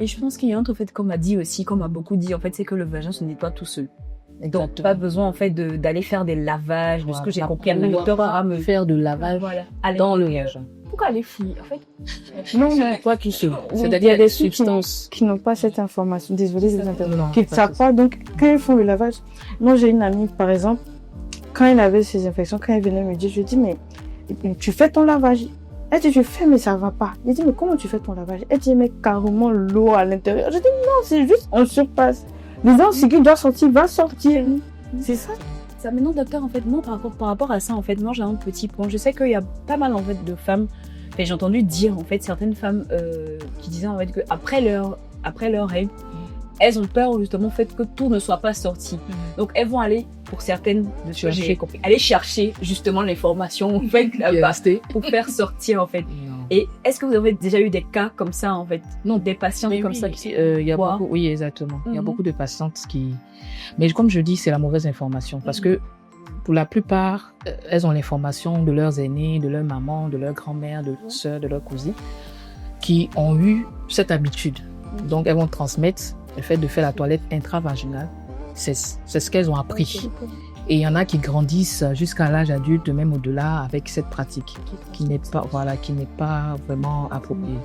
Et je pense qu'il y a un autre fait qu'on m'a dit aussi, qu'on m'a beaucoup dit, en fait, c'est que le vagin se nettoie tout seul. Donc, pas besoin, en fait, d'aller faire des lavages, de ce que j'ai compris. Le docteur aura me faire de lavage dans le vagin. Pourquoi les filles, en fait? Non, mais quoi qu'il se. C'est-à-dire, il y a des substances qui n'ont pas cette information. Désolée, des intervenants. Qui ne savent pas. Donc, quand ils font le lavage, moi, j'ai une amie, par exemple, quand elle avait ces infections, quand elle venait me dire, je lui dis, mais tu fais ton lavage. Elle dit, je fais, mais ça va pas. Je dis, mais comment tu fais ton lavage? Elle dit, mais carrément l'eau à l'intérieur. Je dis, non, c'est juste en surface. Disons, ce qui doit sortir, va sortir. C'est ça. Ça, maintenant, docteur, en fait, moi, par rapport à ça, en fait, moi, j'ai un petit point. Je sais qu'il y a pas mal, en fait, de femmes. Enfin, j'ai entendu dire, en fait, certaines femmes qui disaient, en fait, qu'après leur règle, elles ont peur, justement, en fait, que tout ne soit pas sorti. Donc, elles vont aller, pour certaines, de ce que j'ai compris, aller chercher, justement, l'information, en fait, là-bas, pour faire sortir, en fait. Et est-ce que vous avez déjà eu des cas comme ça, en fait? Non, des patientes comme ça qui... il y a beaucoup, oui, exactement. Il y a beaucoup de patientes qui... Mais comme je dis, c'est la mauvaise information. Parce que pour la plupart, elles ont l'information de leurs aînés, de leur maman, de leur grand-mère, de leur sœur, de leur cousine, qui ont eu cette habitude. Donc, elles vont transmettre le fait de faire la toilette intravaginale. C'est ce qu'elles ont appris. Et il y en a qui grandissent jusqu'à l'âge adulte, même au-delà, avec cette pratique qui n'est pas vraiment appropriée.